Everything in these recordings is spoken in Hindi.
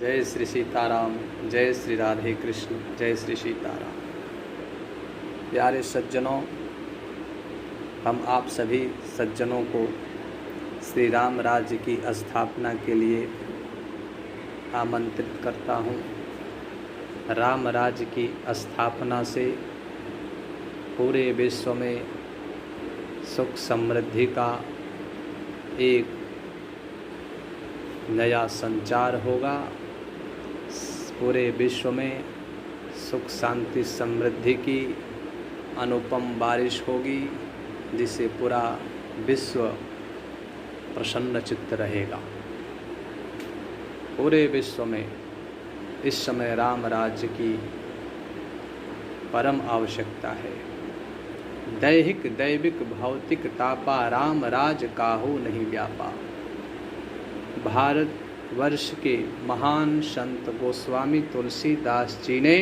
जय श्री सीताराम, जय श्री राधे कृष्ण, जय श्री सीताराम। प्यारे सज्जनों, हम आप सभी सज्जनों को श्री राम राज्य की स्थापना के लिए आमंत्रित करता हूँ। राम राज्य की स्थापना से पूरे विश्व में सुख समृद्धि का एक नया संचार होगा। पूरे विश्व में सुख शांति समृद्धि की अनुपम बारिश होगी, जिससे पूरा विश्व प्रसन्न चित्त रहेगा। पूरे विश्व में इस समय राम राज्य की परम आवश्यकता है। दैहिक दैविक भौतिक तापा, राम राज काहू नहीं व्यापा। भारत वर्ष के महान संत गोस्वामी तुलसीदास जी ने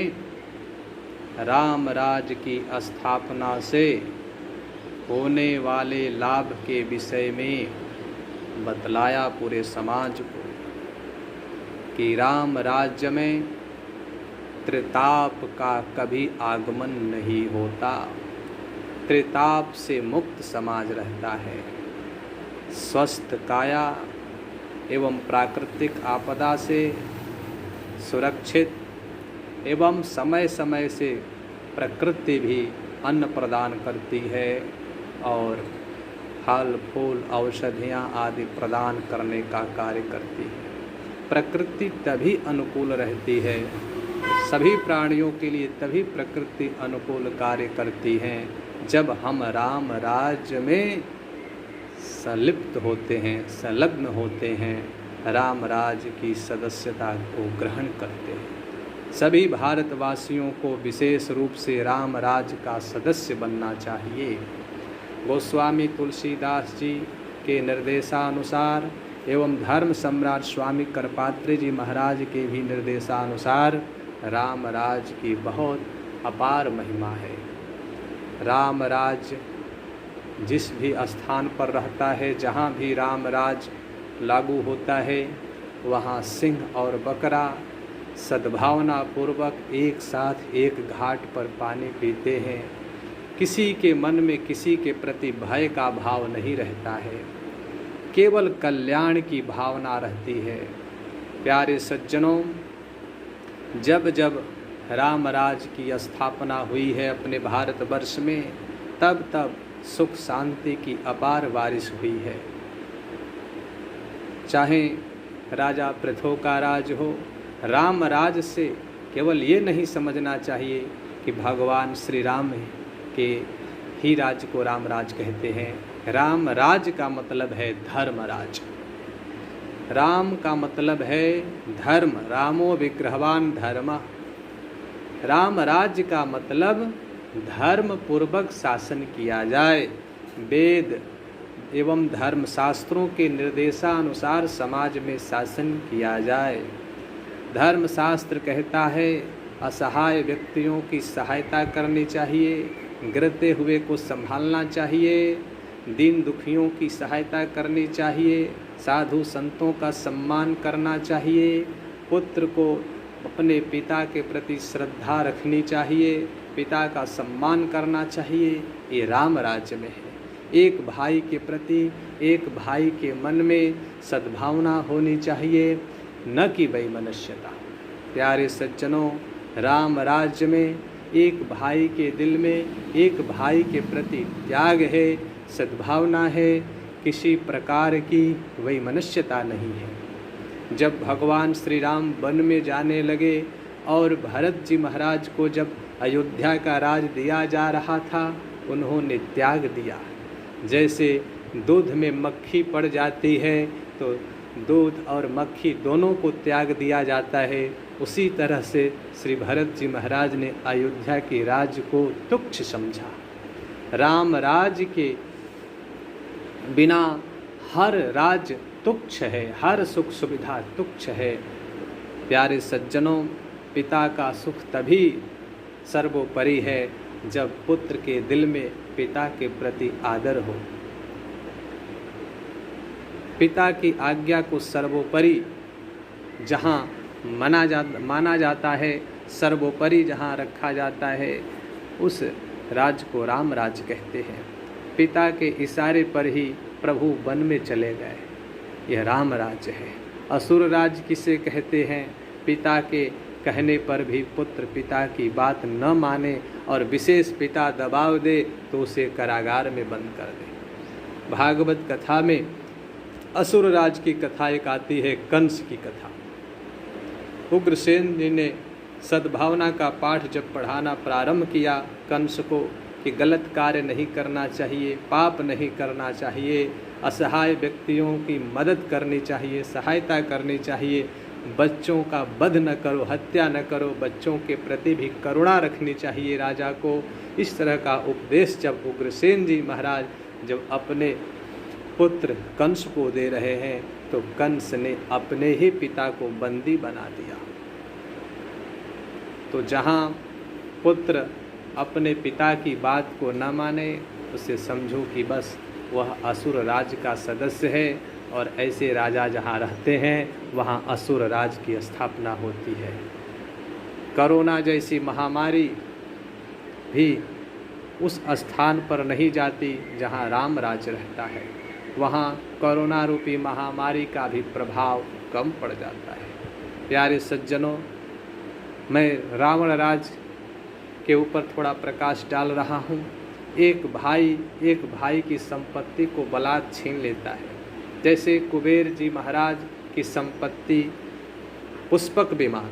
राम राज की स्थापना से होने वाले लाभ के विषय में बतलाया पूरे समाज को कि राम राज्य में त्रिताप का कभी आगमन नहीं होता। त्रिताप से मुक्त समाज रहता है। स्वस्थ काया एवं प्राकृतिक आपदा से सुरक्षित एवं समय समय से प्रकृति भी अन्न प्रदान करती है और फल फूल औषधियाँ आदि प्रदान करने का कार्य करती है। प्रकृति तभी अनुकूल रहती है, सभी प्राणियों के लिए तभी प्रकृति अनुकूल कार्य करती है जब हम राम राज्य में संलिप्त होते हैं, संलग्न होते हैं, राम राज्य की सदस्यता को ग्रहण करते हैं। सभी भारतवासियों को विशेष रूप से राम राज्य का सदस्य बनना चाहिए। गोस्वामी तुलसीदास जी के निर्देशानुसार एवं धर्म सम्राट स्वामी करपात्री जी महाराज के भी निर्देशानुसार राम राज्य की बहुत अपार महिमा है। राम राज्य जिस भी स्थान पर रहता है, जहाँ भी राम राज लागू होता है, वहाँ सिंह और बकरा सद्भावना पूर्वक एक साथ एक घाट पर पानी पीते हैं। किसी के मन में किसी के प्रति भय का भाव नहीं रहता है, केवल कल्याण की भावना रहती है। प्यारे सज्जनों, जब जब राम राज की स्थापना हुई है अपने भारतवर्ष में, तब तब सुख शांति की अपार बारिश हुई है। चाहे राजा पृथु का राज हो, राम राज से केवल ये नहीं समझना चाहिए कि भगवान श्री राम के ही राज्य को राम राज कहते हैं। राम राज का मतलब है धर्म राज। राम का मतलब है धर्म, रामो विग्रहवान धर्म। राम राज्य का मतलब धर्म पूर्वक शासन किया जाए। वेद एवं धर्म शास्त्रों के निर्देशानुसार समाज में शासन किया जाए। धर्म शास्त्र कहता है असहाय व्यक्तियों की सहायता करनी चाहिए, गिरते हुए को संभालना चाहिए, दीन दुखियों की सहायता करनी चाहिए, साधु संतों का सम्मान करना चाहिए, पुत्र को अपने पिता के प्रति श्रद्धा रखनी चाहिए, पिता का सम्मान करना चाहिए। ये राम राज्य में है। एक भाई के प्रति एक भाई के मन में सद्भावना होनी चाहिए, न कि वैमनस्यता। प्यारे सज्जनों, राम राज्य में एक भाई के दिल में एक भाई के प्रति त्याग है, सद्भावना है, किसी प्रकार की वैमनस्यता नहीं है। जब भगवान श्री राम वन में जाने लगे और भरत जी महाराज को जब अयोध्या का राज दिया जा रहा था, उन्होंने त्याग दिया। जैसे दूध में मक्खी पड़ जाती है तो दूध और मक्खी दोनों को त्याग दिया जाता है, उसी तरह से श्री भरत जी महाराज ने अयोध्या के राज्य को तुच्छ समझा। राम राज्य के बिना हर राज्य तुच्छ है, हर सुख सुविधा तुच्छ है। प्यारे सज्जनों, पिता का सुख तभी सर्वोपरि है जब पुत्र के दिल में पिता के प्रति आदर हो। पिता की आज्ञा को सर्वोपरि जहाँ माना जाता है, सर्वोपरि जहाँ रखा जाता है, उस राज को राम राज कहते हैं। पिता के इशारे पर ही प्रभु वन में चले गए, यह राम राज्य है। असुर राज किसे कहते हैं? पिता के कहने पर भी पुत्र पिता की बात न माने और विशेष पिता दबाव दे तो उसे कारागार में बंद कर दे। भागवत कथा में असुर राज की कथा एक आती है, कंस की कथा। उग्रसेन जी ने सद्भावना का पाठ जब पढ़ाना प्रारंभ किया कंस को कि गलत कार्य नहीं करना चाहिए, पाप नहीं करना चाहिए, असहाय व्यक्तियों की मदद करनी चाहिए, सहायता करनी चाहिए, बच्चों का वध न करो, हत्या न करो, बच्चों के प्रति भी करुणा रखनी चाहिए राजा को। इस तरह का उपदेश जब उग्रसेन जी महाराज जब अपने पुत्र कंस को दे रहे हैं तो कंस ने अपने ही पिता को बंदी बना दिया। तो जहाँ पुत्र अपने पिता की बात को न माने, उसे समझो कि बस वह असुर राज का सदस्य है और ऐसे राजा जहाँ रहते हैं वहाँ असुर राज की स्थापना होती है। कोरोना जैसी महामारी भी उस स्थान पर नहीं जाती जहाँ राम राज रहता है, वहाँ कोरोना रूपी महामारी का भी प्रभाव कम पड़ जाता है। प्यारे सज्जनों, मैं रावण राज के ऊपर थोड़ा प्रकाश डाल रहा हूँ। एक भाई की संपत्ति को बलात् छीन लेता है। जैसे कुबेर जी महाराज की संपत्ति पुष्पक विमान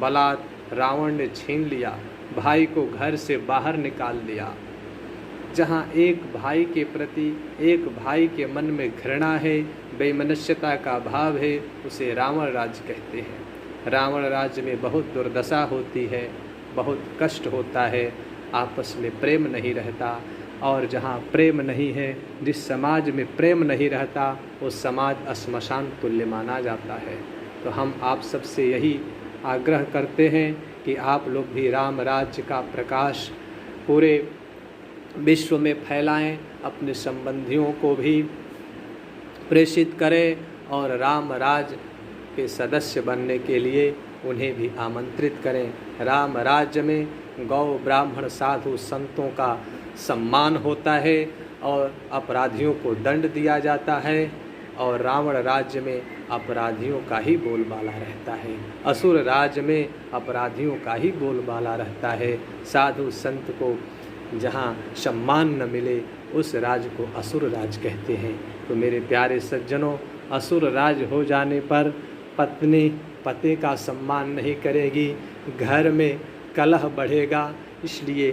बलात् रावण ने छीन लिया, भाई को घर से बाहर निकाल दिया। जहाँ एक भाई के प्रति एक भाई के मन में घृणा है, बेमनुष्यता का भाव है, उसे रावण राज कहते हैं। रावण राज्य में बहुत दुर्दशा होती है, बहुत कष्ट होता है, आपस में प्रेम नहीं रहता। और जहाँ प्रेम नहीं है, जिस समाज में प्रेम नहीं रहता, वो समाज श्मशान तुल्य माना जाता है। तो हम आप सबसे यही आग्रह करते हैं कि आप लोग भी राम राज्य का प्रकाश पूरे विश्व में फैलाएं, अपने संबंधियों को भी प्रेषित करें और राम राज के सदस्य बनने के लिए उन्हें भी आमंत्रित करें। राम राज्य में गौ ब्राह्मण साधु संतों का सम्मान होता है और अपराधियों को दंड दिया जाता है, और रावण राज्य में अपराधियों का ही बोलबाला रहता है। असुर राज्य में अपराधियों का ही बोलबाला रहता है। साधु संत को जहाँ सम्मान न मिले, उस राज को असुर राज कहते हैं। तो मेरे प्यारे सज्जनों, असुर राज हो जाने पर पत्नी पति का सम्मान नहीं करेगी, घर में कलह बढ़ेगा। इसलिए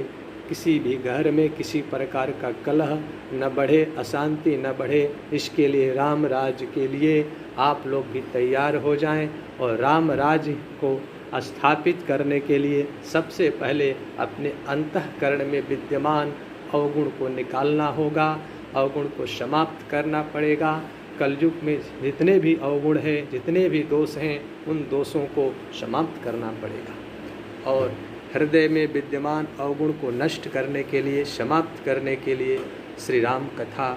किसी भी घर में किसी प्रकार का कलह न बढ़े, अशांति न बढ़े, इसके लिए राम राज्य के लिए आप लोग भी तैयार हो जाएं। और राम राज्य को स्थापित करने के लिए सबसे पहले अपने अंतःकरण में विद्यमान अवगुण को निकालना होगा, अवगुण को समाप्त करना पड़ेगा। कलयुग में जितने भी अवगुण हैं, जितने भी दोष हैं, उन दोषों को समाप्त करना पड़ेगा। और हृदय में विद्यमान अवगुण को नष्ट करने के लिए, समाप्त करने के लिए श्री राम कथा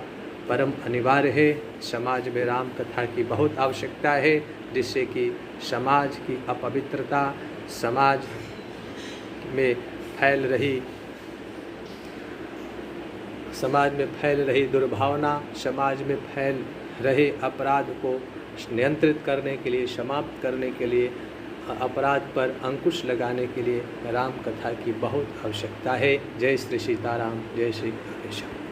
परम अनिवार्य है। समाज में राम कथा की बहुत आवश्यकता है, जिससे कि समाज की अपवित्रता, समाज में फैल रही दुर्भावना, समाज में फैल रहे अपराध को नियंत्रित करने के लिए, समाप्त करने के लिए, अपराध पर अंकुश लगाने के लिए राम कथा की बहुत आवश्यकता है। जय श्री सीताराम, जय श्री कृष्ण।